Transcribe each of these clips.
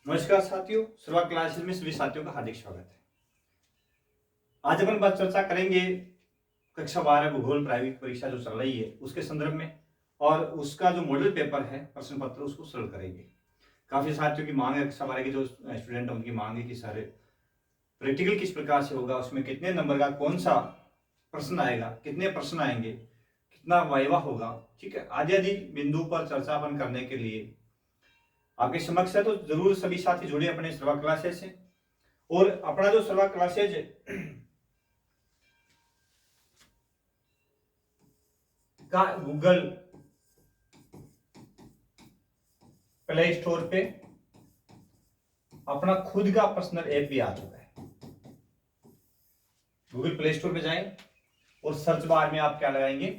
नमस्कार साथियों, सर्वा क्लासेस में सभी साथियों का हार्दिक स्वागत है। आज अपन बात चर्चा करेंगे कक्षा 12 भूगोल प्रायोगिक परीक्षा जो चल रही है उसके संदर्भ में, और उसका जो मॉडल पेपर है प्रश्न पत्र उसको सरल करेंगे। काफी साथियों की मांग है, कक्षा 12 के जो स्टूडेंट है उनकी मांग है कि सर प्रैक्टिकल किस प्रकार से होगा, उसमें कितने नंबर का कौन सा प्रश्न आएगा, कितने प्रश्न आएंगे, कितना वाइवा होगा। ठीक है, आदि आदि बिंदु पर चर्चा अपन करने के लिए आपके समक्ष है, तो जरूर सभी साथी जुड़े अपने सर्वा क्लासेस से। और अपना जो सर्वा क्लासेज का गूगल प्ले स्टोर पे अपना खुद का पर्सनल ऐप भी आ चुका है। गूगल प्ले स्टोर पे जाएं और सर्च बार में आप क्या लगाएंगे,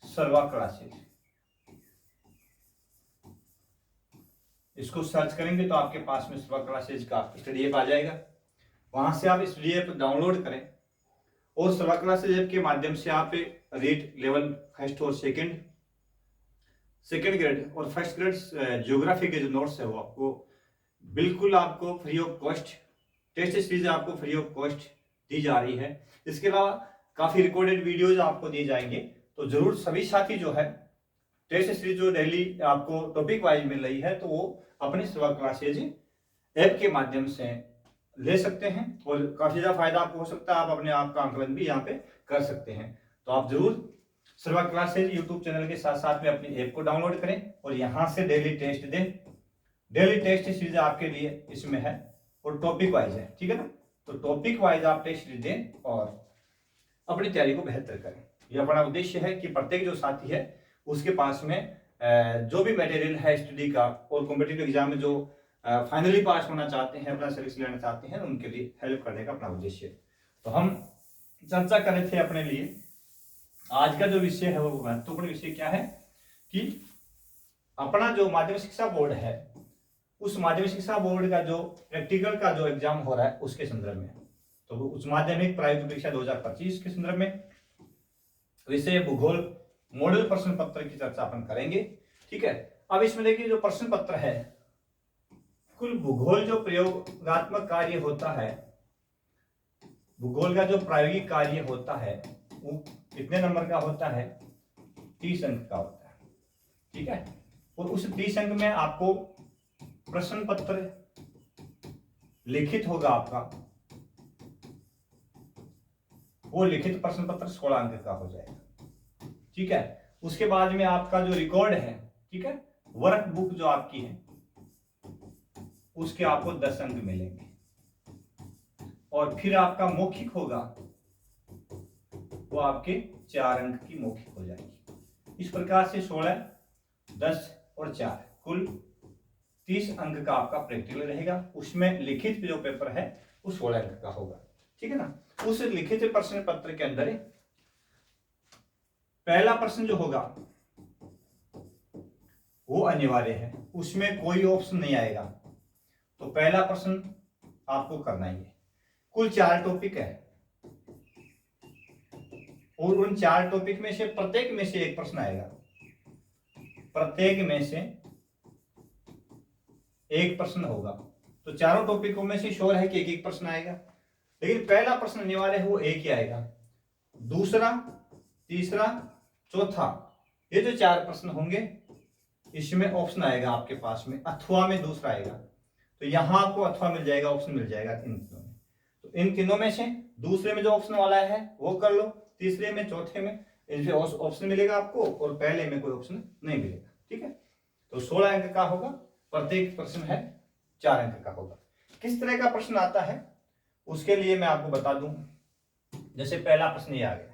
सर्वा क्लासेज। इसको सर्च करेंगे तो आपके पास में सर्वा क्लासेज का स्टडी ऐप आ जाएगा। वहां से आप स्टडी ऐप डाउनलोड करें और सर्वा क्लासेज ऐप के माध्यम से आप रीड लेवल फर्स्ट और सेकंड ग्रेड और फर्स्ट ग्रेड ज्योग्राफी के जो नोट्स है वो आपको बिल्कुल आपको free of cost, test series आपको फ्री ऑफ कॉस्ट दी जा रही है। इसके अलावा काफी रिकॉर्डेड वीडियोज आपको दिए जाएंगे। तो जरूर सभी साथी जो है टेस्ट सीरीज जो डेली आपको टॉपिक वाइज मिल रही है तो वो अपने सर्वा क्लासेज ऐप के माध्यम से ले सकते हैं और काफी ज्यादा फायदा आपको हो सकता है। आप अपने आप का आंकलन भी यहाँ पे कर सकते हैं। तो आप जरूर सर्वा क्लासेज यूट्यूब चैनल के साथ साथ में अपनी ऐप को डाउनलोड करें और यहाँ से डेली टेस्ट दें। डेली टेस्ट सीरीज आपके लिए इसमें है और टॉपिक वाइज है, ठीक है ना। तो टॉपिक वाइज आप टेस्ट सीरीज दें और अपनी तैयारी को बेहतर करें। यह अपना उद्देश्य है कि प्रत्येक जो साथी है उसके पास में जो भी मटेरियल है स्टडी का और कॉम्पिटिटिव एग्जाम में जो फाइनली पास होना चाहते हैं, अपना सिलेक्शन लेना चाहते हैं, उनके लिए हेल्प करने का अपना उद्देश्य है। तो हम चर्चा कर रहे थे अपने लिए आज का जो विषय है वो महत्वपूर्ण विषय क्या है कि अपना जो माध्यमिक शिक्षा बोर्ड है उस माध्यमिक शिक्षा बोर्ड का जो प्रैक्टिकल का जो एग्जाम हो रहा है उसके संदर्भ में। तो उच्च माध्यमिक प्रायोगिक परीक्षा 2025 के संदर्भ में विषय भूगोल मॉडल प्रश्न पत्र की चर्चा अपन करेंगे। ठीक है, अब इसमें देखिए जो प्रश्न पत्र है, कुल भूगोल जो प्रयोगात्मक कार्य होता है, भूगोल का जो प्रायोगिक कार्य होता है वो कितने नंबर का होता है, 30 अंक का होता है। ठीक है, और उस 30 अंक में आपको प्रश्न पत्र लिखित होगा आपका, वो लिखित प्रश्न पत्र 16 अंक का हो जाएगा। ठीक है, उसके बाद में आपका जो रिकॉर्ड है, ठीक है, वर्क बुक जो आपकी है उसके आपको 10 अंक मिलेंगे और फिर आपका मौखिक होगा वो आपके 4 अंक की मौखिक हो जाएगी। इस प्रकार से 16, 10 और 4 कुल 30 अंक का आपका प्रैक्टिकल रहेगा। उसमें लिखित जो पेपर है वो 16 अंक का होगा। ठीक है ना। उस लिखित प्रश्न पत्र के अंदर पहला प्रश्न जो होगा वो अनिवार्य है, उसमें कोई ऑप्शन नहीं आएगा। तो पहला प्रश्न आपको करना ही है। कुल 4 टॉपिक है और उन 4 टॉपिक में से प्रत्येक में से एक प्रश्न आएगा, प्रत्येक में से एक प्रश्न होगा। तो चारों टॉपिकों में से श्योर है कि एक एक प्रश्न आएगा, लेकिन पहला प्रश्न अनिवार्य है वो एक ही आएगा। दूसरा, तीसरा, चौथा, ये जो 4 प्रश्न होंगे इसमें ऑप्शन आएगा आपके पास में, अथवा में दूसरा आएगा। तो यहां आपको अथवा मिल जाएगा, ऑप्शन मिल जाएगा इन तीनों में। तो इन तीनों में से दूसरे में जो ऑप्शन वाला है वो कर लो, तीसरे में, चौथे में इनसे ऑप्शन मिलेगा आपको और पहले में कोई ऑप्शन नहीं मिलेगा। ठीक है, तो 16 अंक का होगा, प्रत्येक प्रश्न है 4 अंक का होगा। किस तरह का प्रश्न आता है उसके लिए मैं आपको बता दूं। जैसे पहला प्रश्न ये आ गया,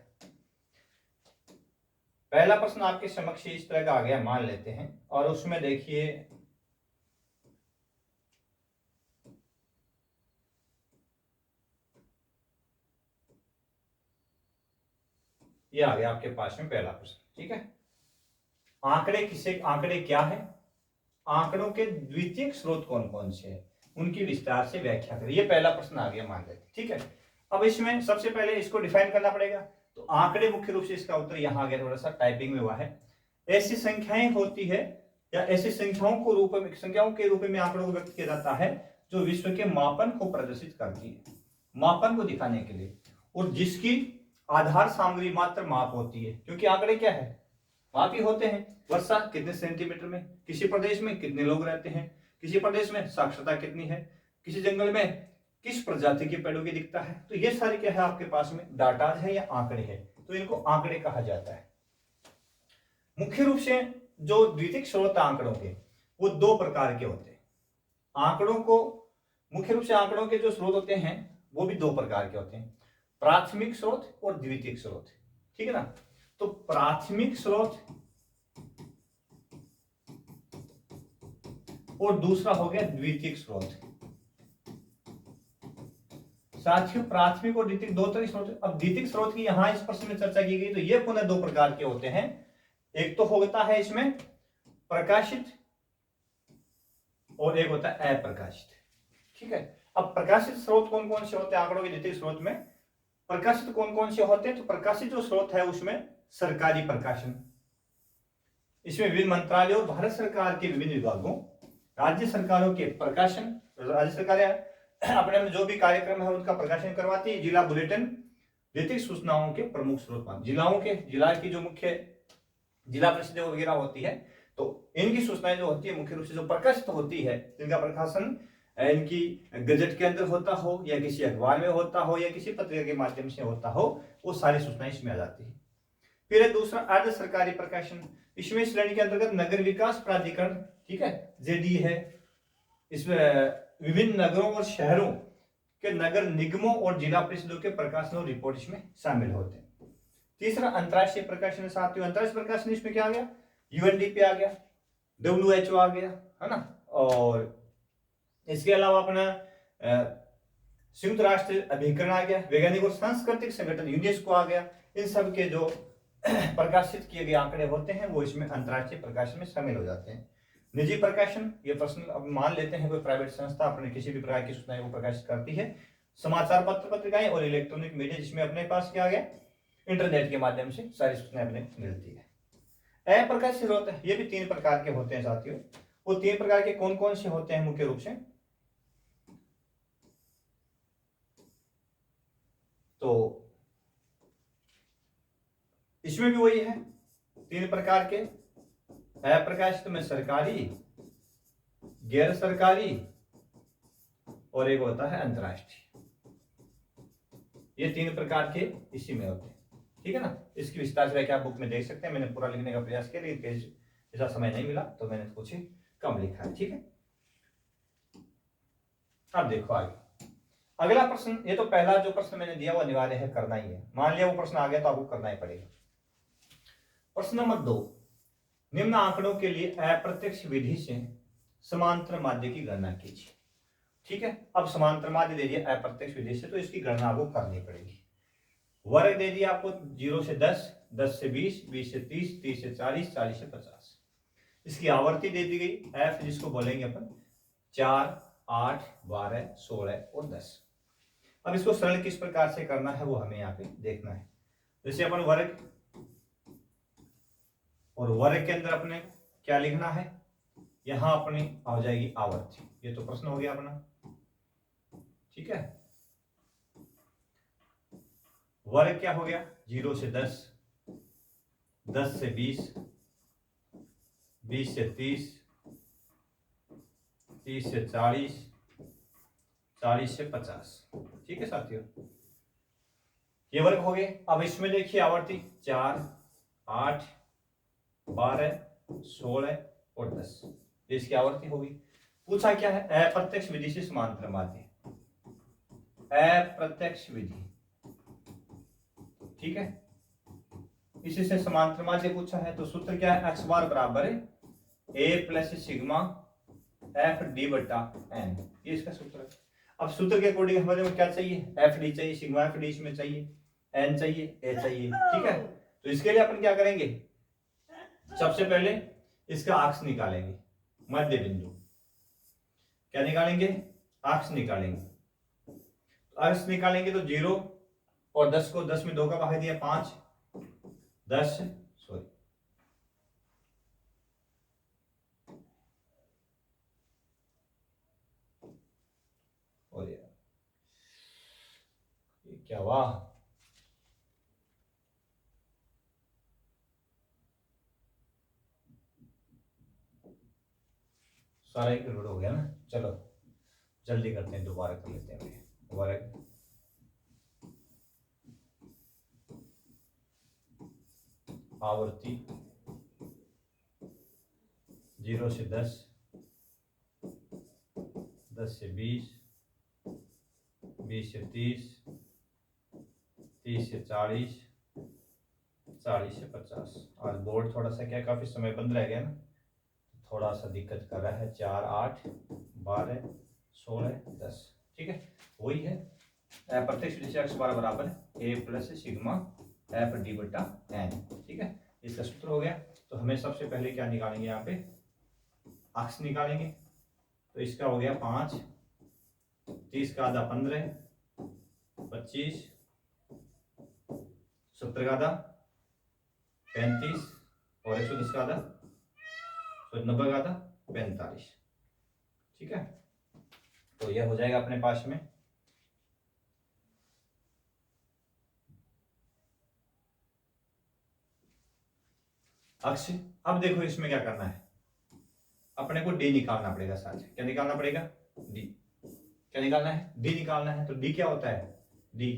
पहला प्रश्न आपके समक्ष इस तरह का आ गया, मान लेते हैं, और उसमें देखिए ये आ गया आपके पास में पहला प्रश्न। ठीक है, आंकड़े क्या है, आंकड़ों के द्वितीयक स्रोत कौन कौन से हैं, उनकी विस्तार से व्याख्या करें। ये पहला प्रश्न आ गया, मान लेते। ठीक है, अब इसमें सबसे पहले इसको डिफाइन करना पड़ेगा। तो आंकड़े मुख्य रूप से इसका उत्तर यहां आ गया, थोड़ा सा टाइपिंग में हुआ है। ऐसी संख्याएं होती है या ऐसी संख्याओं के रूप में आंकड़ों को व्यक्त किया जाता है जो विश्व के मापन को प्रदर्शित करती है, मापन को दिखाने के लिए, और जिसकी आधार सामग्री मात्र माप होती है। क्योंकि आंकड़े क्या है, माप ही होते हैं। वर्षा कितने सेंटीमीटर में, किसी प्रदेश में कितने लोग रहते हैं, किसी प्रदेश में साक्षरता कितनी है, किसी जंगल में किस प्रजाति के पेड़ों की दिखता है। तो ये सारे क्या है आपके पास में डाटा है या आंकड़े है, तो इनको आंकड़े कहा जाता है। मुख्य रूप से जो द्वितीयक स्रोत आंकड़ों के वो दो प्रकार के होते हैं। आंकड़ों को मुख्य रूप से आंकड़ों के जो स्रोत होते हैं वो भी दो प्रकार के होते हैं, प्राथमिक स्रोत और द्वितीयक स्रोत। ठीक है ना। तो प्राथमिक स्रोत और दूसरा हो गया द्वितीयक स्रोत। साथियों प्राथमिक और द्वितीयक दो तरह के स्रोत। अब द्वितीयक स्रोत की यहां इस प्रश्न में चर्चा की गई तो ये पुनः दो प्रकार के होते हैं। एक तो होता है इसमें प्रकाशित और एक होता है अप्रकाशित। ठीक है। अब प्रकाशित स्रोत कौन कौन से होते हैं आंकड़ों के द्वितीयक स्रोत में? प्रकाशित कौन कौन से होते हैं? तो प्रकाशित जो स्रोत है उसमें सरकारी प्रकाशन, इसमें विभिन्न मंत्रालयों और भारत सरकार के विभिन्न विभागों, राज्य सरकारों के प्रकाशन, राज्य सरकारें अपने जो भी कार्यक्रम है उनका प्रकाशन करवाती है। जिला बुलेटिन द्वितीयक सूचनाओं के प्रमुख स्रोत, जिला की जो मुख्य जिला परिषद वगैरह होती है, तो इनकी सूचनाएं जो होती है मुख्य रूप से जो प्रकाशित होती है, जिनका प्रकाशन इनकी गजट के अंदर होता हो या किसी अखबार में होता हो या किसी पत्रिका के माध्यम से होता हो, वो सारी सूचनाएं इसमें आ जाती है। फिर है दूसरा अर्ध सरकारी प्रकाशन। इसमें श्रेणी के अंतर्गत नगर विकास प्राधिकरण, ठीक है, जेडी है, इसमें विभिन्न नगरों और शहरों के नगर निगमों और जिला परिषदों के प्रकाशन और रिपोर्ट इसमें शामिल होते हैं। तीसरा अंतरराष्ट्रीय प्रकाशन। साथियों अंतरराष्ट्रीय प्रकाशन इसमें क्या आ गया? यूएनडीपी आ गया, WHO आ गया, है ना, और इसके अलावा अपना संयुक्त राष्ट्र अभिकरण आ गया, वैज्ञानिक और सांस्कृतिक संगठन यूनेस्को आ गया। इन सब के जो प्रकाशित किए गए आंकड़े होते हैं वो इसमें अंतरराष्ट्रीय प्रकाशन में शामिल हो जाते हैं। निजी प्रकाशन, ये प्रश्न अब मान लेते हैं कोई प्राइवेट संस्था अपने किसी भी प्रकार की सूचनाएं को प्रकाशित करती है। समाचार पत्र पत्रिकाएं और इलेक्ट्रॉनिक मीडिया, जिसमें अपने पास क्या आ गया, इंटरनेट के माध्यम से सारी सूचनाएं अपने मिलती है। अप्रकाशित स्रोत है, ये भी तीन प्रकार के होते हैं साथियों। वो तीन प्रकार के कौन कौन से होते हैं मुख्य रूप से? तो इसमें भी वही है, तीन प्रकार के। अप्रकाशित में सरकारी, गैर सरकारी और एक होता है अंतरराष्ट्रीय। ये तीन प्रकार के इसी में होते हैं। ठीक है ना। इसकी विस्तार से व्याख्या बुक में देख सकते हैं। मैंने पूरा लिखने का प्रयास किया लेकिन ऐसा समय नहीं मिला तो मैंने कुछ कम लिखा है। ठीक है। अब देखो आगे अगला प्रश्न। ये तो पहला जो प्रश्न मैंने दिया वो अनिवार्य है, करना ही है। मान लिया वो प्रश्न आ गया तो आपको करना ही पड़ेगा। प्रश्न नंबर 2, निम्न आंकड़ों के लिए अप्रत्यक्ष विधि से समांतर माध्य की गणना कीजिए। ठीक है। अब समांतर माध्य दे दिया अप्रत्यक्ष विधि से, तो इसकी गणना आपको करनी पड़ेगी। वर्ग दे दिया आपको 0 से 10, 10 से 20, 20 से 30, 30 से 40, 40 से 50। इसकी आवर्ती दे दी गई f, जिसको बोलेंगे अपन 4, 8, 12, 16 और 10। अब इसको सरल किस प्रकार से करना है वो हमें यहाँ पे देखना है। जैसे अपन वर्ग, और वर्ग के अंदर अपने क्या लिखना है, यहां अपनी आ जाएगी आवर्ती। ये तो प्रश्न हो गया अपना। ठीक है। वर्ग क्या हो गया, 0 से 10, 10 से 20, 20 से 30, 30 से 40, 40 से 50। ठीक है साथियों, ये वर्ग हो गए। अब इसमें देखिए आवर्ती 4, 8, 12, 16 और 10, इसकी आवर्ती होगी। पूछा क्या है, अप्रत्यक्ष विधि से समांतर माध्य, अप्रत्यक्ष विधि। ठीक है, इसी से समांतर माध्य पूछा है। तो सूत्र क्या है, x बार बराबर है a plus sigma F D बटा एन, ये इसका सूत्र है। अब सूत्र के अकॉर्डिंग हमें क्या चाहिए, एफ डी चाहिए, सिग्मा एफ डी इसमें चाहिए, एन चाहिए, ए चाहिए। ठीक है। तो इसके लिए अपन क्या करेंगे, सबसे पहले इसका अक्ष निकालेंगे, मध्य बिंदु। क्या निकालेंगे, अक्ष निकालेंगे। अक्ष निकालेंगे तो 0 और 10 को 10 में 2 का भाग दिया 5, 10 सॉरी क्या वाह, सारा इंक्लूड हो गया ना। चलो जल्दी करते हैं, दोबारा कर लेते हैं दोबारा। आवर्ती 0 से 10, 10 से 20, 20 से 30, 30 से 40, 40 से 50। आज बोर्ड थोड़ा सा क्या काफ़ी समय बंद रह गया ना, थोड़ा सा दिक्कत कर रहा है। 4, 8, 12, 16, 10। ठीक है, वही है प्रत्येक विधि से x बार बराबर a plus sigma F D बटा एन। ठीक है, इसका सूत्र हो गया। तो हमें सबसे पहले क्या निकालेंगे, यहाँ पे अक्ष निकालेंगे। तो इसका हो गया 5, 30 का आधा 15, 25, 70 का आधा 35 और 110 का आधा 90 का आधा 45। ठीक है, तो यह हो जाएगा अपने पास में अक्ष। अब देखो इसमें क्या करना है, अपने को डी निकालना पड़ेगा। साथ क्या निकालना पड़ेगा, डी। क्या निकालना है, डी निकालना है। तो डी क्या होता है, डी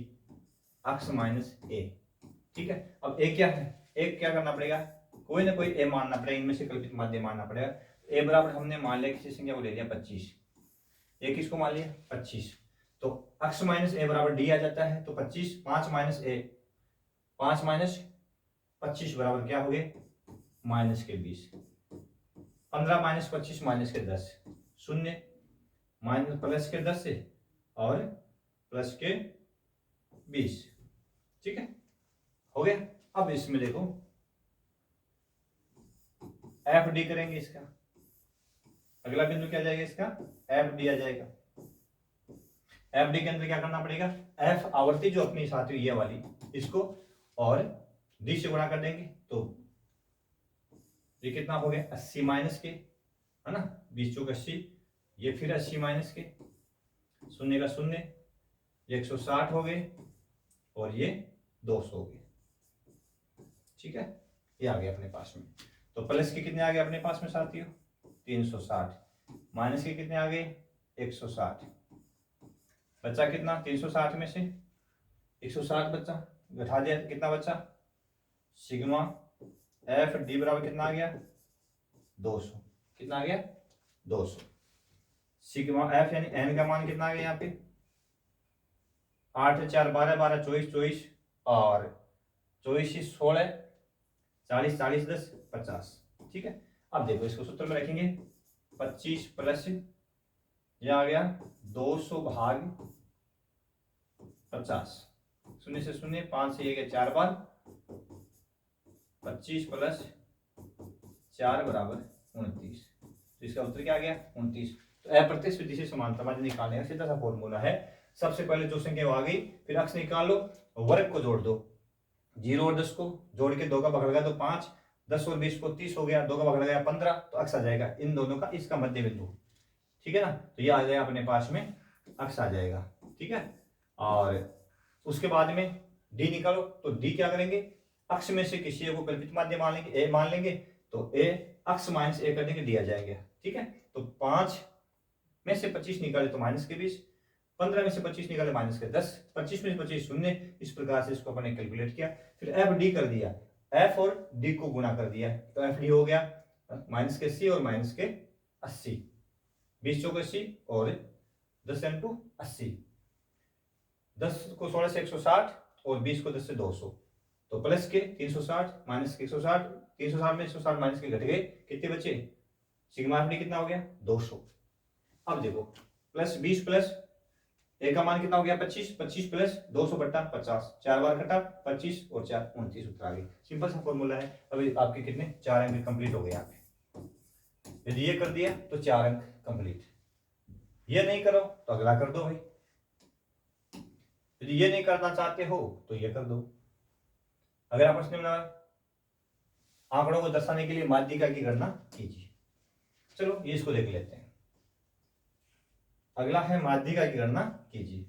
अक्ष माइनस ए। ठीक है, अब ए क्या है, ए क्या करना पड़ेगा, कोई ना कोई ए मानना पड़ेगा, इनमें से कल्पित माध्य मानना पड़ेगा। ए बराबर हमने मान लिया किसी संख्या को ले लिया 25, ए किसको मान लिया 25। तो अक्ष माइनस ए बराबर डी आ जाता है। तो 25, 5 माइनस ए, 5 माइनस 25 बराबर क्या हो गए, माइनस के 20। 15 माइनस 25 माइनस के 10, शून्य माइनस प्लस के 10 से और प्लस के 20। ठीक है, हो गया। अब इसमें देखो एफ डी करेंगे इसका, अगला बिंदु क्या जाएगा इसका, एफ डी आ जाएगा। एफ डी के अंदर क्या करना पड़ेगा, एफ आवर्ती जो अपनी साथ हुई ये वाली, इसको और डी से गुणा कर देंगे। तो ये कितना हो गया 80 माइनस के, है ना, 20 चौक 80, ये फिर 80 माइनस के, शून्य का शून्य, ये 160 हो गए और ये 200 हो गए। ठीक है, ये आ गया अपने पास में। तो प्लस के कितने आ गए अपने पास में साथियों, 360, माइनस के कितने आ गए 160, बचा कितना 360 में से 160 बचा, घटा दिया कितना बचा, सिग्मा एफ डी बराबर कितना आ गया 200। कितना आ गया 200। सिग्मा एफ यानी एन का मान कितना आ गया यहाँ पे, 8 4 12 12 24 24 और 24 16 40 40 10 50। ठीक है, अब देखो इसको सूत्र में रखेंगे 25 प्लस यह आ गया 200 भाग 50, शून्य से शून्य, 5 से 1 4 बार, 25 प्लस 4 बराबर 29। तो इसका उत्तर क्या आ गया 29। तो अप्रत्यक्ष विधि से समानता माध्य निकालने का सीधा सा फॉर्मूला है, सबसे पहले जो संख्या वो आ गई फिर अक्ष निकाल लो, वर्ग को जोड़ दो, 0 और 10 को जोड़ के 2 का भाग लगा तो 5, 10 और 20 को 30 हो गया, 2 का भाग लगाया 15, तो अक्ष आ जाएगा इन दोनों का, इसका मध्य बिंदु। ठीक है ना, तो ये आ जाएगा अपने पास में अक्ष आ जाएगा। ठीक है, और उसके बाद में डी निकालो। तो डी क्या करेंगे, अक्ष में से किसी एक को कल्पित माध्य मान लेंगे, ए मान लेंगे, तो ए अक्ष माइनस ए कर देंगे, डी आ जाएगा। ठीक है, तो 5 में से 25 निकाले तो माइनस के 20, 15 में से 25 निकाले माइनस के 10, 25 में से 25 शून्य। इस प्रकार से इसको अपने कैलकुलेट किया, फिर एफ डी कर दिया, एफ और डी को गुणा कर दिया, तो एफ डी हो गया माइनस के 80 और माइनस के 80, 20 चौक 80 और 10 इंटू 80, 10 को 16 से 160 और 20 को 10 से 200, तो प्लस के 360 माइनस के 160, 360 में 160 माइनस के घट गए, कितने बचे, सिग्मा एफ डी कितना हो गया 200। अब देखो प्लस 20 प्लस ए का मान कितना हो गया 25, 25 प्लस 200 बट्टा 50, 4 बार कटा 25 और 4 29 उत्तर आ गई। सिंपल सा फॉर्मूला है। अभी आपके कितने 4 अंक कंप्लीट हो गए यहाँ पे, यदि ये कर दिया तो 4 अंक कंप्लीट, ये नहीं करो तो अगला कर दो भाई, यदि ये नहीं करना चाहते हो तो ये कर दो। अगर आप प्रश्न में आंकड़ों को दर्शाने के लिए माध्यिका की गणना कीजिए। चलो ये इसको देख लेते हैं। अगला है माध्यिका की गणना कीजिए।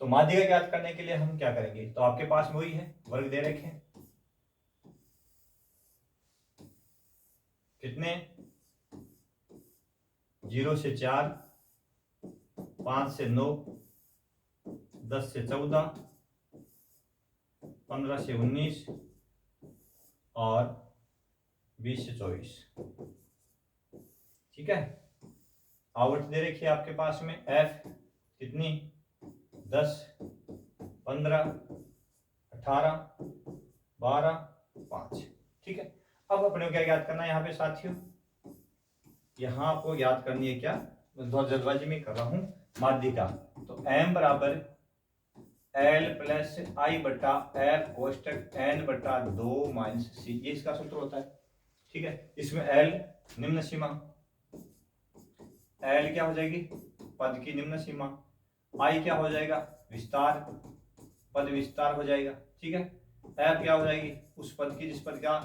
तो माध्यिका ज्ञात करने के लिए हम क्या करेंगे, तो आपके पास में वही है, वर्ग दे रखे हैं कितने, 0 से 4, 5 से 9, 10 से 14, 15 से 19 और 20 से 24। ठीक है, आवृत्ति दे रखी है आपके पास में एफ कितनी, 10, 15, 18, 12, 5। ठीक है, अब अपने को क्या याद करना है यहाँ पे साथियों, यहाँ आपको याद करनी है क्या, बहुत जल्दबाजी में कर रहा हूं, माध्यिका। तो m बराबर L प्लस आई बटा एफ कोष्टक n बटा 2 माइनस सी, ये इसका सूत्र होता है। ठीक है, इसमें L निम्न सीमा, L क्या हो जाएगी, पद की निम्न सीमा, I क्या हो जाएगा, विस्तार, पद विस्तार हो जाएगा। ठीक है, F क्या हो जाएगी, उस पद की जिस पद का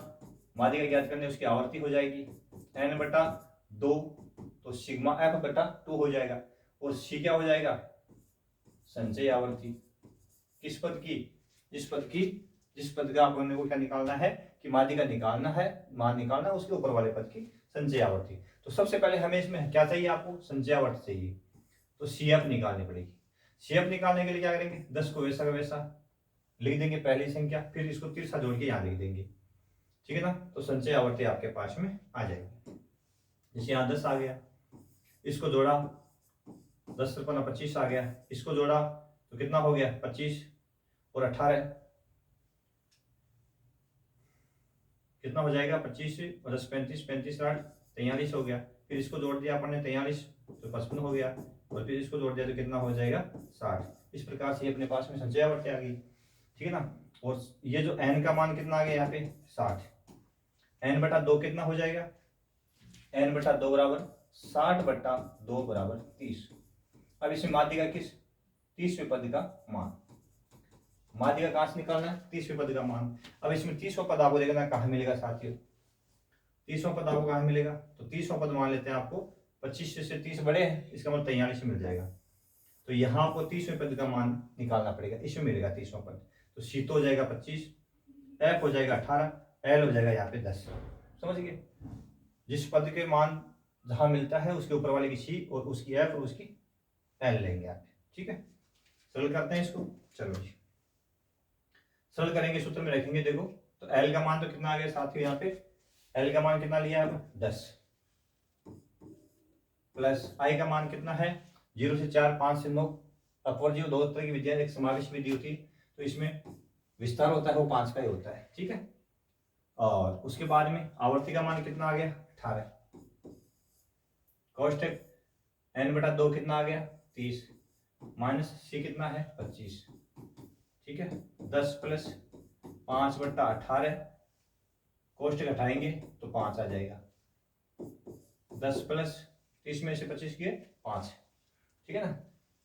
माध्यिका ज्ञात करने उसकी आवर्ती हो जाएगी, n बटा 2, तो सिग्मा F बटा 2 हो जाएगा। और C क्या हो जाएगा, संचय आवर्ती, किस पद की, जिस पद का आपने को क्या निकालना है कि माध्यिका निकालना है, मान निकालना है उसके ऊपर वाले पद की संचय आवर्ती। तो सबसे पहले हमें इसमें क्या चाहिए, आपको संचय आवर्ती चाहिए, तो CF निकालनी पड़ेगी। CF निकालने के लिए क्या करेंगे, 10 को वैसा का वैसा लिख देंगे पहली संख्या, फिर इसको तिरछा जोड़ के यहाँ लिख देंगे। ठीक है ना, तो संचय आवर्ती आपके पास में आ जाएगी। जैसे यहाँ 10 आ गया, इसको जोड़ा 10 से 25 आ गया, इसको जोड़ा तो कितना हो गया 25 और 18 कितना हो जाएगा 25 और 10 35, 35 8 43 हो गया, फिर इसको जोड़ दिया अपन ने 43 तो 55 हो गया, और फिर इसको जोड़ दिया तो कितना हो जाएगा 60। इस प्रकार से अपने पास में संचय आवर्ती आ गई। ठीक है ना, और ये जो n का मान कितना आ गया यहाँ पे 60, n बटा 2 कितना हो जाएगा, n बटा 2 बराबर 60 बटा 2 बराबर 30। अब इसमें माध्यिका किस, 30वें पद का मान, माध्यिका कहां से निकालना है, 30वें पद का मान। अब इसमें 30वां पद आपको देखना कहां मिलेगा साथियों, 30वां पद आपको कहां मिलेगा, तो 30वां पद मान लेते हैं आपको 25 से 30 बड़े हैं, इसका मतलब 43 मिल जाएगा। तो यहाँ आपको 30वें पद का मान निकालना पड़ेगा, इसमें मिलेगा 30वां पद, तो C तो हो जाएगा 25, F हो जाएगा 18, L हो जाएगा यहाँ पे 10। समझ गए, जिस पद के मान जहां मिलता है उसके ऊपर वाले की C और उसकी F और उसकी L लेंगे आप। ठीक है, सरल करते हैं इसको, चलो जी सरल करेंगे, सूत्र में रखेंगे। देखो तो L का मान तो कितना आ गया साथियों, यहाँ पे L का मान कितना लिया है 10, प्लस I का मान कितना है 0 से 4, 5 से 9। अपवर्त जीव दो तरह की विधियां, एक समावेश विधि होती है तो इसमें विस्तार होता है वो 5 का ही होता है। ठीक है, और उसके बाद में आवर्ती का मान कितना आ गया 18, कोष्टक n बटा 2 कितना आ गया 30, माइनस C कितना है 25। ठीक है, 10 प्लस 5 बटा 18, कोष्टक हटाएंगे तो 5 आ जाएगा, 10 प्लस 30 में से 25 किए 5। ठीक है ना,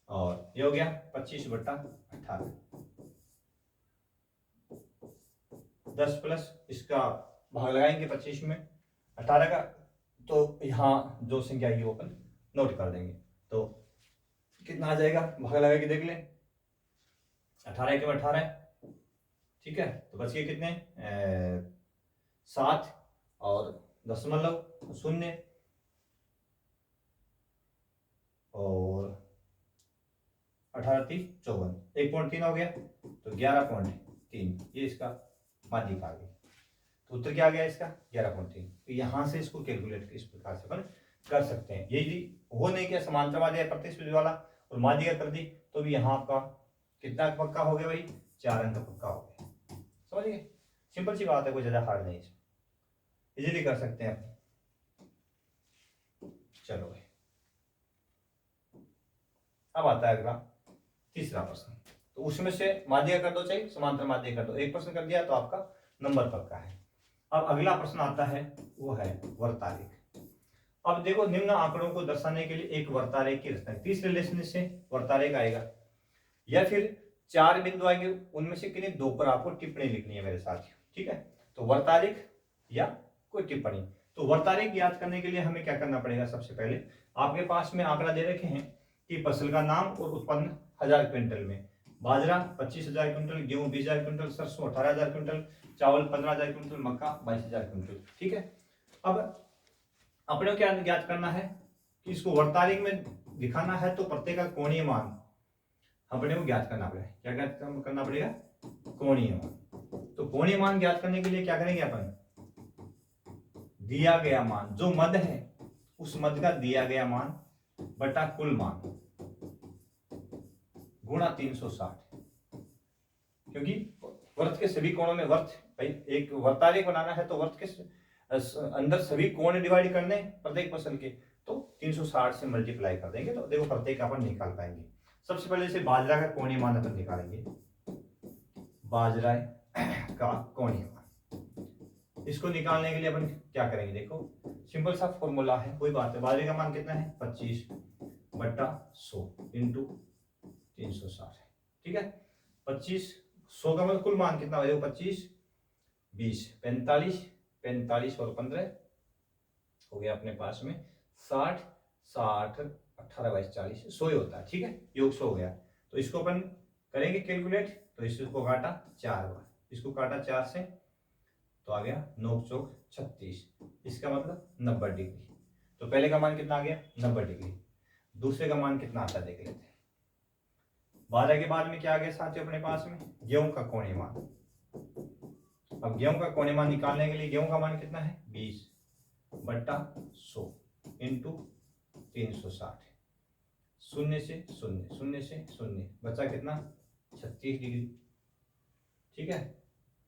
और ये हो गया 25 बटा 18, 10 प्लस इसका भाग लगाएंगे 25 में 18 का, तो यहाँ जो संख्या है वो अपन नोट कर देंगे, तो कितना आ जाएगा, भाग लगा के देख लें, 18 के 18। ठीक है, तो बच गए कितने 7 और 0.0 और 18 3 54, 1.3 हो गया, तो 11.3 ये इसका माध्यिका आ गई। तो उत्तर क्या आ गया इसका 11.3। तो यहां से इसको कैलकुलेट इस प्रकार से अपन कर सकते हैं। यदि हो नहीं किया समांतरवादी या प्रतिस्पर्धी वाला और माध्यिका कर दी तो भी यहाँ आपका कितना पक्का हो गया भाई, 4 अंक पक्का हो गया। समझ गए, सिंपल सी बात है, कोई ज्यादा हार्ड नहीं, इजीली कर सकते हैं। चलो भाई, अब आता है अगला तीसरा प्रश्न। तो उसमें से माध्यिका कर दो चाहे समांतर माध्यिका कर दो, एक प्रश्न कर दिया तो आपका नंबर पक्का है। अब अगला प्रश्न आता है वो है वर्तारेख। अब देखो निम्न आंकड़ों को दर्शाने के लिए एक वर्तारेख की रचना, 30 रिलेशन से वर्तारेख आएगा या फिर 4 बिंदु आएंगे, उनमें से किन्हीं 2 पर आपको टिप्पणी लिखनी है मेरे साथ। ठीक है, तो वर्तारेख या कोई टिप्पणी। तो वर्तारेख याद करने के लिए हमें क्या करना पड़ेगा, सबसे पहले आपके पास में आंकड़ा दे रखे हैं कि फसल का नाम और उत्पन्न 1000 क्विंटल में, बाजरा 25,000 क्विंटल, गेहूं 20,000 क्विंटल, सरसों 18,000 क्विंटल, चावल 15,000 क्विंटल, मक्का 22,000 क्विंटल। ठीक है, अब अपने को क्या ज्ञात करना है कि इसको वर्तारिक में दिखाना है तो प्रत्येक का कोणीय मान अपने को ज्ञात करना पड़ेगा। क्या ज्ञात करना पड़ेगा? कोणीय मान। तो कोणीय मान ज्ञात करने के लिए क्या करेंगे अपन? दिया गया मान, जो मद है उस मद का दिया गया मान बटा कुल मान गुणा 360। क्योंकि वर्त के सभी कोणों में भाई एक वर्तारेख बनाना है तो वर्त के अंदर सभी कोण डिवाइड करने प्रत्येक फसल के, तो 360 से मल्टीप्लाई कर देंगे तो देखो प्रत्येक अपन निकाल पाएंगे। सबसे पहले जैसे बाजरा का कोणीय मान अपन निकालेंगे। बाजरा का कोणीय मान, इसको निकालने के लिए अपन क्या करेंगे? देखो सिंपल सा फॉर्मूला है, कोई बात है। बाजरे का मान कितना है? 25 बटा 100 इंटू 360। ठीक है, 25 100 का मतलब कुल मान कितना हो जाएगा? 25 20 45 45 और 15 हो गया अपने पास में 60 60 18 22 40 100 ही होता है। ठीक है, योग 100 हो गया। तो इसको अपन करेंगे कैलकुलेट, तो इसको काटा 4 बार, इसको काटा 4 से तो आ गया 9 चौक 36, इसका मतलब 90 डिग्री। तो पहले का मान कितना आ गया? 90 डिग्री। दूसरे का मान कितना आता है देख लेते हैं। बाजरा के बाद में क्या आ गया साथियों अपने पास में? गेहूं का कोणीय मान। अब गेहूं का कोणीय मान निकालने के लिए गेहूं का मान कितना है? 20 बटा 100 इंटू 360, शून्य से शून्य, शून्य से शून्य, बचा कितना? 36 डिग्री। ठीक है,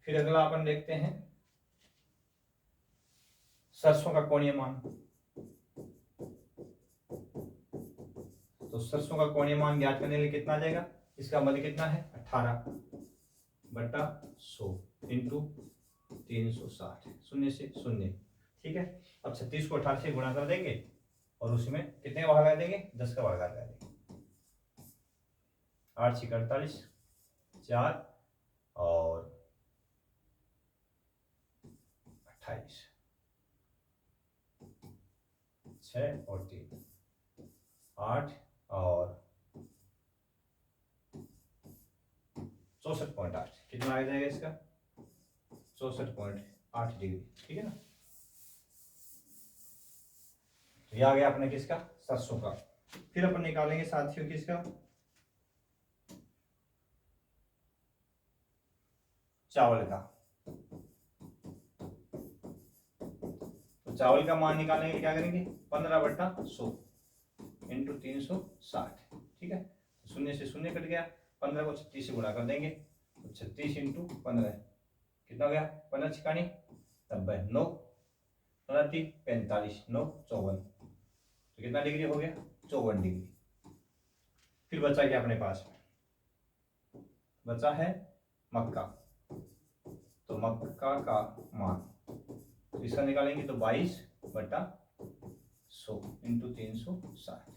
फिर अगला अपन देखते हैं सरसों का कोणीय मान। तो सरसों का कोणीय मान ज्ञात करने के लिए कितना आ जाएगा? इसका मध्य कितना है? 18 बटा 100 इंटू 360, शून्य से शून्य। ठीक है, अब 36 को 18 से गुणा कर देंगे और उसमें कितने का भाग लगा देंगे? 10 का भाग लगा देंगे। 8 6 48, 4 और 28, 6 और 3, 8 और 64.8, कितना आ जाएगा इसका? 64.8 डिग्री। ठीक है ना, तो ये आ गया अपने किसका? सरसों का। फिर अपन निकालेंगे साथियों किसका? चावल का। तो चावल का मान निकालने के लिए क्या करेंगे? 15 बटा 100 इंटू 360। ठीक है, शून्य से शून्य कट गया, 15 को 36 से गुणा कर देंगे तो 36 इंटू 15 कितना हो गया? 15 छिकानी 90, 9 15 45, 9 54, तो कितना डिग्री हो गया? 54 डिग्री। फिर बचा क्या अपने पास में? बचा है मक्का। तो मक्का का मान, तो इसका निकालेंगे तो 22 बटा 100 इंटू 360,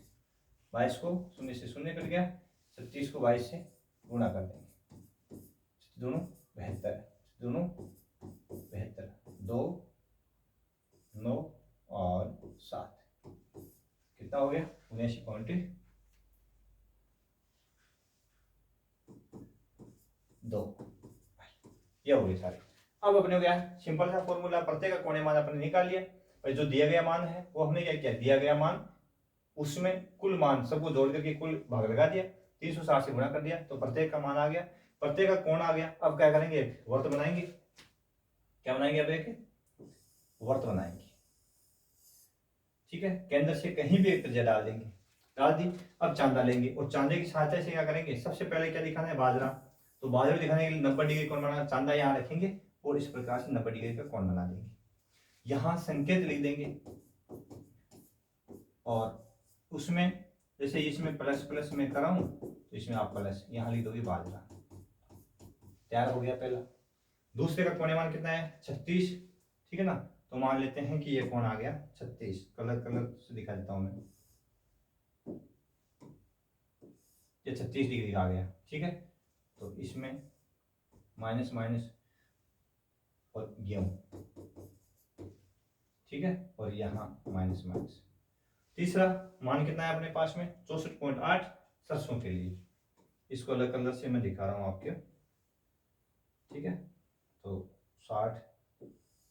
22 को शून्य से शून्य कट गया, 36 को 22 से गुणा कर देंगे, दोनों 72, दोनों 72, 2 9 और 7, कितना हो गया? 79.2। ये हो गई सारी। अब अपने क्या है? सिंपल सा फॉर्मूला, प्रत्येक का कोणीय मान अपने निकाल लिया और जो दिया गया मान है वो हमने क्या किया? दिया गया मान उसमें कुल मान सबको जोड़ करके कुल भाग लगा दिया, 360 से गुणा कर दिया तो प्रत्येक का मान आ गया, प्रत्येक का कोण आ गया। अब क्या करेंगे? वर्त बनाएंगे। क्या बनाएंगे? अब एक वर्त बनाएंगे। ठीक है, केंद्र से कहीं भी एक त्रिज्या डाल देंगे, डाल दी। अब चांदा लेंगे और चांदे की सहायता से क्या करेंगे? सबसे पहले क्या दिखाना है? बाजरा। तो बाजरा दिखाने के लिए 90 डिग्री कोण बनाना, चांदा यहाँ रखेंगे और इस प्रकार से 90 डिग्री का कोण बना देंगे। यहाँ संकेत लिख देंगे और उसमें जैसे इसमें प्लस प्लस में कराऊं तो इसमें आप प्लस यहाँ लिख दोगे बाजरा। तैयार हो गया पहला। दूसरे का कोणीय मान कितना है? 36। ठीक है ना, तो मान लेते हैं कि ये कोण आ गया 36। कलर से दिखा देता हूं मैं, ये 36 डिग्री का आ गया। ठीक है, तो इसमें माइनस माइनस और गेहूं, ठीक है, और यहाँ माइनस माइनस। तीसरा मान कितना है अपने पास में? 64.8 सरसों के लिए। इसको अलग कलर से मैं दिखा रहा हूँ आपके, ठीक है। तो 60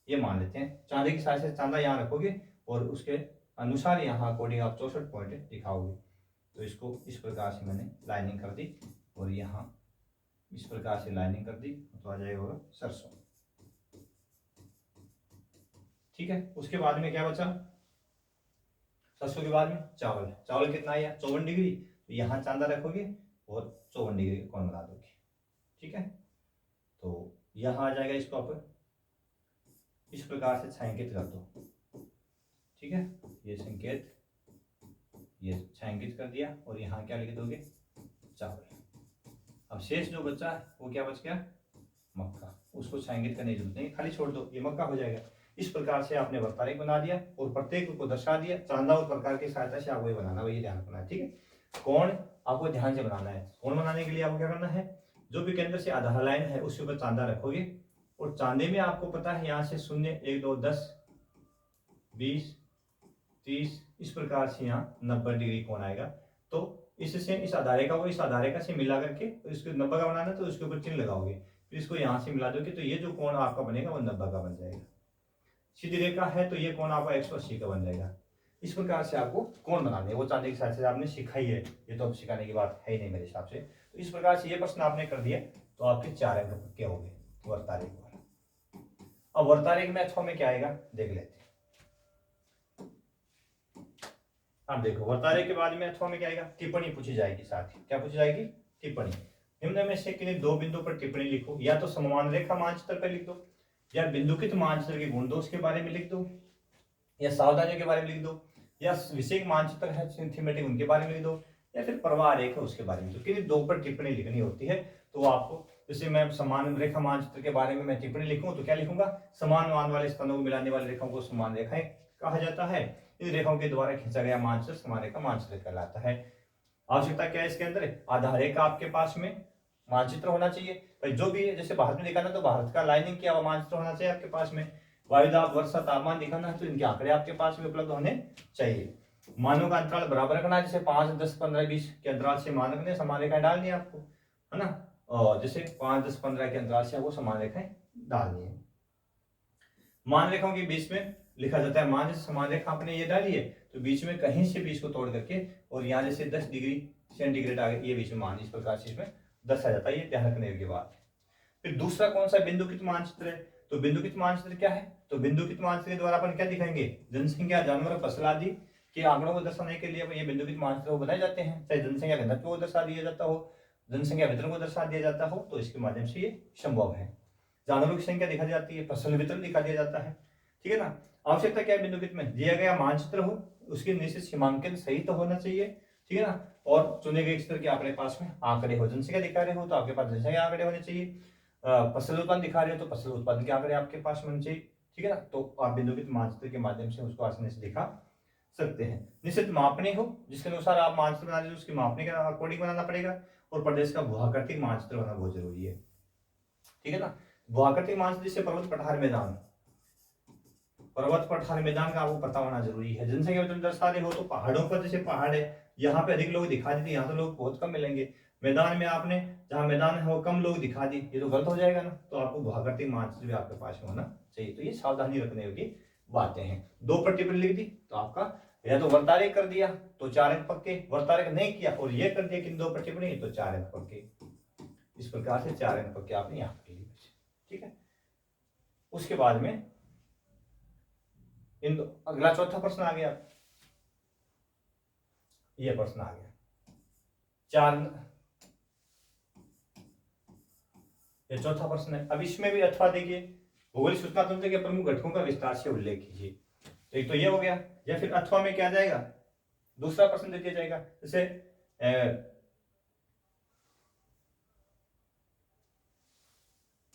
ये मान लेते हैं। चांदी की साइज से चांदा यहाँ रखोगे और उसके अनुसार यहाँ अकॉर्डिंग आप 64 पॉइंट दिखाओगे। तो इसको इस प्रकार से मैंने लाइनिंग कर दी और यहाँ इस प्रकार से लाइनिंग कर दी तो आ जाएगा होगा सरसों, ठीक है। उसके बाद में क्या बचा, सरसों के बाद में चावल। चावल कितना आया 54 डिग्री, तो यहाँ चांदा रखोगे और 54 डिग्री का कोण बना दोगे, ठीक है। तो यहाँ आ जाएगा, इसको आप इस प्रकार से छायांकित कर दो, ठीक है। ये संकेत, ये छायांकित कर दिया और यहाँ क्या लिख दोगे चावल। अब शेष जो बचा है वो क्या बच गया मक्का, उसको छायांकित करने की जरूरत नहीं, खाली छोड़ दो, ये मक्का हो जाएगा। इस प्रकार से आपने वर्तारेख बना दिया और प्रत्येक को दर्शा दिया। चांदा और प्रकार की सहायता से आपको ये बनाना, वही ध्यान रखना है, ठीक है। कोण आपको ध्यान से बनाना है। कोण बनाने के लिए आपको क्या करना है, जो भी केंद्र से आधार लाइन है उसके ऊपर चांदा रखोगे और चांदे में आपको पता है यहाँ से 0 1 2 10 20 30 इस प्रकार से यहाँ 90 डिग्री कोण आएगा। तो इससे इस आधारे का वो इस आधारे का से मिला करके तो इसको 90 का बनाना, तो उसके ऊपर चिन्ह लगाओगे, फिर इसको यहाँ से मिला दोगे, तो ये जो कोण आपका बनेगा वो 90 का बन जाएगा। सीधी रेखा है तो ये कोण आपका 180 का बन जाएगा। इस प्रकार से आपको कोण बनाने हैं, वो चांदी के साथ से आपने सिखाई है, ये तो अब सिखाने की बात है ही नहीं मेरे हिसाब से। तो इस प्रकार से ये प्रश्न आपने कर दिया तो आपके 4 अंक पक्के हो गए वर्तारेख वाला। अब वर्तारेख में अक्षों में क्या आएगा देख लेते हैं। अब देखो वर्तारेख के बाद में अथवा में क्या आएगा, टिप्पणी पूछी जाएगी, साथ ही क्या पूछी जाएगी टिप्पणी। निम्न में से किन्हीं दो बिंदु पर टिप्पणी लिखो, या तो समान रेखा मानचित्र पर लिख दो, या बिंदुकित मानचित्र के गुण दोष के बारे में लिख दो, या सावधानियों के बारे में लिख दो, या विषय मानचित्र है थीमेटिक उनके बारे में लिख दो, या फिर प्रवाह रेखा उसके बारे में। तो किन्हीं दो पर टिप्पणी लिखनी होती है तो आपको, जैसे मैं समान रेखा मानचित्र के बारे में मैं टिप्पणी लिखूं तो क्या लिखूंगा, समान मान वाले स्तंभों को मिलाने वाली रेखाओं को समान रेखाएं कहा जाता है। इन रेखाओं के द्वारा खींचा गया मानचित्र समान रेखा मानचित्र कहलाता है। आवश्यकता क्या है इसके अंदर, आधार रेखा आपके पास में मानचित्र होना चाहिए भाई, जो भी जैसे भारत में दिखाना तो भारत का लाइनिंग किया हुआ मानचित्र होना चाहिए आपके पास में। वायुदाब वर्षा तापमान दिखाना है तो इनके आंकड़े आपके पास में उपलब्ध होने चाहिए। मानों का अंतराल बराबर रखना है, जैसे 5 10 15 20 के अंतराल से मान रखने, समान रेखाएं डालनी है आपको, है ना। और जैसे 5 10 15 के अंतराल से आपको समान रेखाएं डालनी है। मान रेखाओं के बीच में लिखा जाता है मान, जैसे समान रेखा आपने ये डाली है तो बीच में कहीं से भी इसको तोड़ करके और यहाँ जैसे 10 डिग्री सेंटीग्रेड आ गया, ये बीच में मान इस प्रकार से इसमें दर्शा जाता है, ये ध्यान रखने की बात है। फिर दूसरा कौन सा बिंदुकित मानचित्र है, तो बिंदुकित मानचित्र क्या है, तो बिंदुकित मानचित्र के द्वारा अपन क्या दिखाएंगे, जनसंख्या जानवर फसल आदि के आंकड़ों को दर्शाने के लिए ये बिंदुकित मानचित्र बनाए जाते हैं, चाहे जनसंख्या घनत्व को दर्शा दिया जाता हो, जनसंख्या वितरण को दर्शा दिया जाता हो, तो इसके माध्यम से ये संभव है। जानवरों की संख्या दिखा जाती है, फसल वितरण दिखा दिया जाता है, ठीक है ना। आवश्यकता क्या है बिंदुकित में, दिया गया मानचित्र हो उसके निश्चित सीमांकन सही तो होना चाहिए, ठीक है ना, और चुने गए क्षेत्र के आपके पास में आंकड़े हो, जनसंख्या दिखा रहे हो तो आपके पास जनसंख्या आंकड़े होने चाहिए, फसल उत्पादन दिखा रहे हो तो फसल उत्पादन के आंकड़े आपके पास होने चाहिए, ठीक है ना। तो आप बिंदुकित मानचित्र के माध्यम से उसको आसानी से दिखा सकते हैं। निश्चित मापने हो जिसके अनुसार आप मानचित्र बना रहे उसकी मापने के अकॉर्डिंग बनाना पड़ेगा, और प्रदेश का भूआकृतिक मानचित्र होना बहुत जरूरी है, ठीक है ना। भूआकृतिक मानचित्र जैसे पर्वत पठार मैदान, पर्वत पठार मैदान का आपको पता होना जरूरी है। जनसंख्या वितरण दर्शा रहे हो तो पहाड़ों पर, जैसे पहाड़ है यहाँ पे अधिक लोग दिखा देते, यहाँ तो लोग बहुत कम मिलेंगे। मैदान में आपने जहाँ मैदान है वो कम लोग दिखा दिए, ये तो गलत हो जाएगा ना। तो आपको भूआकृतिक मानचित्र भी आपके पास में होना चाहिए। तो ये सावधानी रखने की बातें हैं। 2 पर टिप्पणी लिख दी तो आपका या तो वर्तारेख कर दिया तो 4 अंक पक्के, वर्तारेख नहीं किया और ये कर दिया कि 2 पर टिप्पणी तो 4 अंक पक्के। इस प्रकार से 4 अंक पक्के आपने यहाँ पर लिए, ठीक है। उसके बाद में अगला चौथा प्रश्न आ गया, ये प्रश्न आ गया 4, ये चौथा प्रश्न है। अब इसमें भी अथवा देखिए, भूगोलिक सूचना तंत्र के प्रमुख घटकों का विस्तार से उल्लेख कीजिए। तो एक तो ये हो गया, या फिर अथवा में क्या जाएगा, दूसरा प्रश्न दे दिया जाएगा। जैसे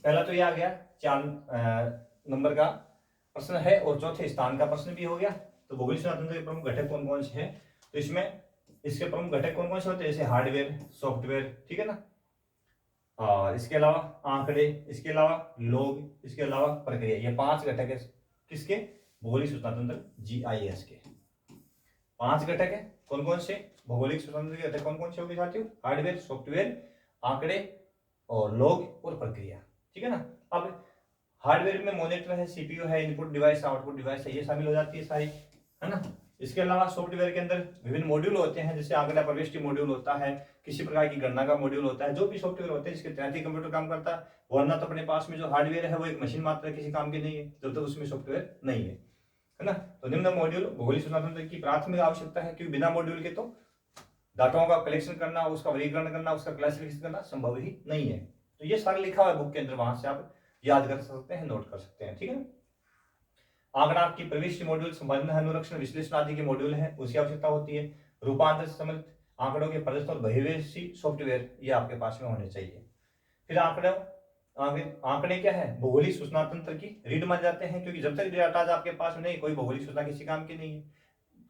पहला तो ये आ गया 4 नंबर का प्रश्न है और चौथे स्थान का प्रश्न भी हो गया। तो भूगोलिक सूचना तंत्र के प्रमुख घटक कौन कौन से हैं, तो इसमें इसके प्रमुख घटक कौन कौन से होते हैं, जैसे हार्डवेयर सॉफ्टवेयर, ठीक है ना, और इसके अलावा आंकड़े, इसके अलावा लोग, इसके अलावा प्रक्रिया, ये 5 घटक है किसके, भूगोलिक सूचना तंत्र GIS के। 5 घटक है। कौन कौन से? भौगोलिक स्वतंत्र के घटक कौन कौन से होंगे साथियों? हार्डवेयर, सॉफ्टवेयर, आंकड़े और लॉग और प्रक्रिया। ठीक है ना। अब हार्डवेयर में मॉनिटर है, सीपीयू है, इनपुट डिवाइस, आउटपुट डिवाइस है, ये शामिल हो जाती है सारी, है ना। इसके अलावा सॉफ्टवेयर के अंदर विभिन्न मॉड्यूल होते हैं, जैसे आंकड़ा प्रविष्टि मॉड्यूल होता है, किसी प्रकार की गणना का मॉड्यूल होता है। जो भी सॉफ्टवेयर होते हैं जिसके तहत ही कंप्यूटर काम करता है, वरना तो अपने पास में जो हार्डवेयर है वो एक मशीन मात्र किसी काम की नहीं है जब तक उसमें सॉफ्टवेयर नहीं है ना। तो निम्न मॉड्यूल भौगोलिक सूचना तंत्र की प्राथमिक आवश्यकता है, क्योंकि बिना मॉड्यूल के तो डाटाओं का कलेक्शन करना, उसका वर्गीकरण करना, उसका क्लासिफिकेशन करना संभव ही नहीं है। तो ये सारा लिखा हुआ है बुक के अंदर, वहां से आप याद कर सकते हैं, नोट कर सकते हैं। ठीक है। आंकड़ा की प्रविष्टि मॉड्यूल, संबंध, अनुरक्षण, विश्लेषण आदि के मॉड्यूल है, उसकी आवश्यकता होती है। रूपांतर से संबंधित आंकड़ों के प्रदर्शन और बहिर्वेशी सॉफ्टवेयर ये आपके पास में होने चाहिए। फिर आंकड़े क्या है? भौगोलिक सूचना तंत्र की रीढ़ माने जाते हैं, क्योंकि जब तक डाटा आपके पास में नहीं, कोई भौगोलिक सूचना किसी काम की नहीं है।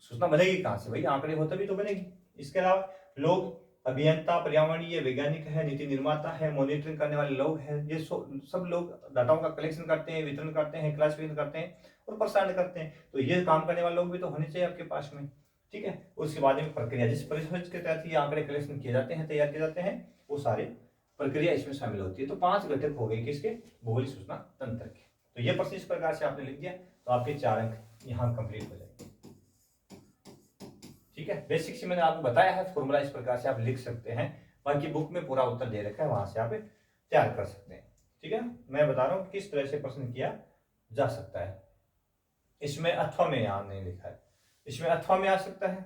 सूचना बनेगी कहां से? भाई आंकड़े हो तभी तो बनेगी। इसके अलावा लोग अभियंता, पर्यावरणीय वैज्ञानिक है, नीति निर्माता है, मॉनिटरिंग करने वाले लोग हैं, ये सब लोग डाटाओं का कलेक्शन करते हैं, वितरण करते हैं, क्लासिफिकेशन करते हैं और प्रसारण करते हैं। तो ये काम करने वाले लोग भी तो होने चाहिए आपके पास में। ठीक है। उसके बाद में प्रक्रिया, जिस परिषद के तहत ये आंकड़े कलेक्शन किए जाते हैं, तैयार किए जाते हैं, वो सारे प्रक्रिया इसमें शामिल होती है। तो 5 घटक हो गए किसके? भौगोलिक सूचना तंत्र के। तो ये प्रश्न इस प्रकार से आपने लिख दिया तो आपके 4 अंक यहाँ कंप्लीट हो जाएंगे। ठीक है। बेसिक से मैंने आपको बताया है, फॉर्मूला इस प्रकार से आप लिख सकते हैं, बाकी बुक में पूरा उत्तर दे रखा है, वहां से आप तैयार कर सकते हैं। ठीक है। मैं बता रहा हूँ किस तरह से प्रश्न किया जा सकता है। इसमें अथवा में यहाँ नहीं लिखा है, इसमें अथवा में आ सकता है।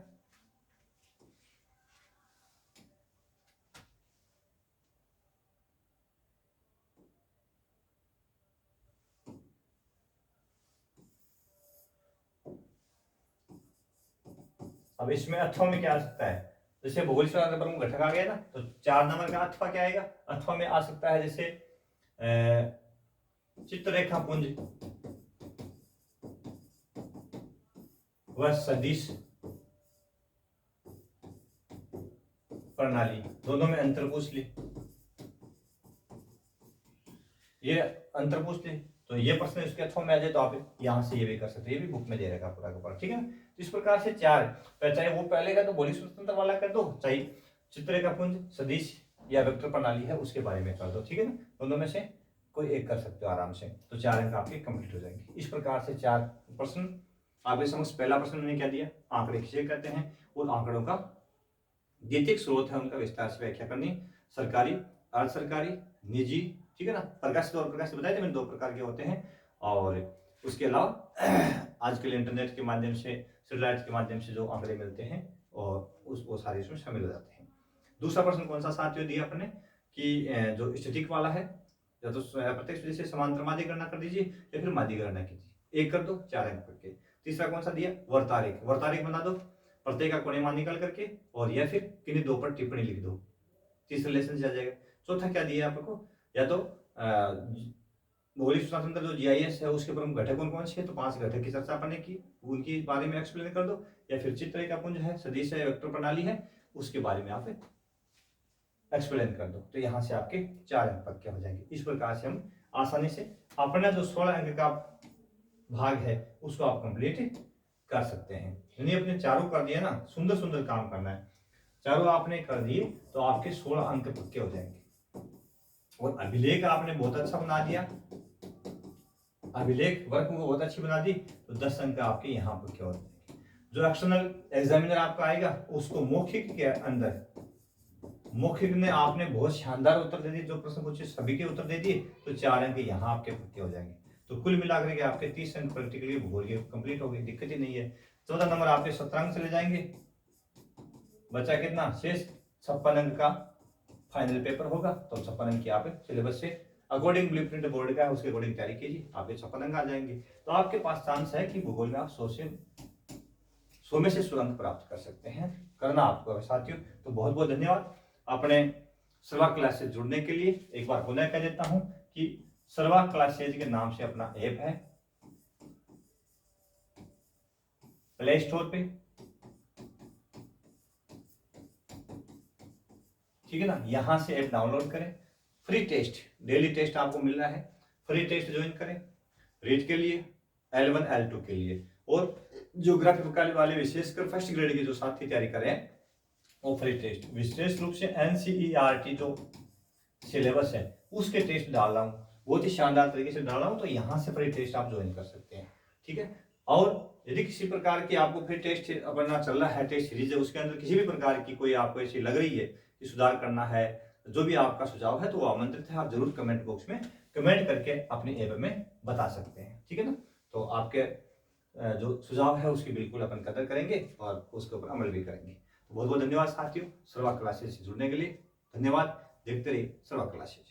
अब इसमें अथवा में क्या आ सकता है? जैसे भौगोलिक सूचना प्रमुख घटक आ गया ना, तो 4 नंबर का अथवा क्या आएगा? अथवा में आ सकता है जैसे चित्ररेखा पुंज व सदिश प्रणाली, दोनों में अंतर पूछ ले, ये अंतर पूछ ले, तो ये प्रश्न इसके अथवा में आ जाए तो आप यहां से ये भी कर सकते हैं, ये भी बुक में दे रखा पूरा का पूरा। ठीक है। तो इस प्रकार से 4, चाहे वो पहले का तो भौगोलिक सूचना तंत्र वाला कर दो, चाहे चित्ररेखा पुंज, सदिश या वेक्टर प्रणाली है उसके बारे में कर दो। ठीक है ना। दोनों में से कोई एक कर सकते हो आराम से, तो 4 अंक आपके कंप्लीट हो जाएंगे। इस प्रकार से 4 प्रश्न आपके समझ। पहला प्रश्न मैंने क्या दिया? आंकड़े किसे कहते हैं और आंकड़ों का द्वितीयक स्रोत है उनका विस्तार से व्याख्या करनी। सरकारी, अर्ध सरकारी, निजी, ठीक है ना। प्रकाशित और प्रकाशित बताए थे मैंने, 2 प्रकार के होते हैं। और उसके अलावा आजकल इंटरनेट के माध्यम से, सैटेलाइट के माध्यम से जो आंकड़े मिलते हैं और वो सारे इसमें शामिल हो जाते हैं। दूसरा प्रश्न कौन सा साथियों दिया अपने कि जो स्टैटिक वाला है, या तो प्रत्यक्ष विधि से समांतर माध्य गणना कर दीजिए या फिर माध्य गणना कीजिए, एक कर दो 4 अंक करके। तीसरा कौन सा दिया? वर्तारेख, वर्तारेख बना दो प्रत्येक का कोणे मान निकाल करके, और या फिर किन्हीं 2 पर टिप्पणी लिख दो, तीसरे लेसन से आ जाएगा। चौथा क्या दिया आपको? या तो भौगोलिक सूचना तंत्र जो जीआईएस है उसके प्रमुख घटक कौन कौन से है, तो 5 घटक की चर्चा आपने की, उनके बारे में एक्सप्लेन कर दो, या फिर चित्ररेखा पुंज है, सदिश है, वेक्टर प्रणाली है, उसके बारे में आप एक्सप्लेन कर दो। तो यहाँ से आपके 4 अंक पक्के हो जाएंगे। इस प्रकार से हम आसानी से अपना जो 16 अंक का भाग है उसको आप कंप्लीट कर सकते हैं। यानी अपने चारों कर दिए ना, सुंदर सुंदर काम करना है, चारों आपने कर दिए तो आपके 16 अंक पक्के हो जाएंगे। और अभिलेख आपने बहुत अच्छा बना दिया, अभिलेख वर्क को बहुत अच्छी बना दी, तो 10 अंक आपके यहाँ पक्के हो जाएंगे। जो एक्सटर्नल एग्जामिनर आपका आएगा उसको मौखिक के अंदर, मौखिक में आपने बहुत शानदार उत्तर दे दिए, जो प्रश्न पूछे सभी के उत्तर दे दिए, तो 4 अंक यहाँ आपके पक्के हो जाएंगे। तो कुल मिलाकर के आपके 30 अंक प्रैक्टिकली भूगोल के कंप्लीट हो गए, दिक्कत ही नहीं है। 14 नंबर आपके 17 अंक चले जाएंगे, बचा कितना शेष? 56 अंक का फाइनल पेपर होगा, तो 56 अंक की आप सिलेबस से अकॉर्डिंग ब्लूप्रिंट बोर्ड का है उसके अकॉर्डिंग तैयारी कीजिए, आपके 56 अंक आ जाएंगे। तो आपके पास चांस है कि भूगोल में आप 100 में से 100 अंक प्राप्त कर सकते हैं। करना आपको है साथियों। तो बहुत बहुत धन्यवाद अपने सर्वा क्लास से जुड़ने के लिए। एक बार पुनः कह देता हूं कि सर्वा क्लासेज के नाम से अपना ऐप है, प्ले स्टोर पे, ठीक है ना। यहां से ऐप डाउनलोड करें, फ्री टेस्ट, डेली टेस्ट आपको मिल रहा है, फ्री टेस्ट ज्वाइन करें रीट के लिए, L1 L2 के लिए, और ज्योग्राफी वाले विशेषकर फर्स्ट ग्रेड के जो साथी तैयारी करें वो फ्री टेस्ट विशेष रूप से NCERT जो सिलेबस है उसके टेस्ट डाल रहा हूँ, बहुत ही शानदार तरीके से डाल रहा हूँ, तो यहाँ से फ्री टेस्ट आप ज्वाइन कर सकते हैं। ठीक है, और यदि किसी प्रकार की आपको फ्री टेस्ट अपना चल रहा है, टेस्ट सीरीज है, उसके अंदर किसी भी प्रकार की कोई आपको ऐसी लग रही है कि सुधार करना है, जो भी आपका सुझाव है तो वो आमंत्रित है, आप जरूर कमेंट बॉक्स में कमेंट करके अपने ऐप में बता सकते हैं। ठीक है ना, तो आपके जो सुझाव है उसकी बिल्कुल अपन कदर करेंगे और उसके ऊपर अमल भी करेंगे। तो बहुत बहुत धन्यवाद साथियों, सर्वा क्लासेस से जुड़ने के लिए धन्यवाद। देखते रहिए सर्वा क्लासेस।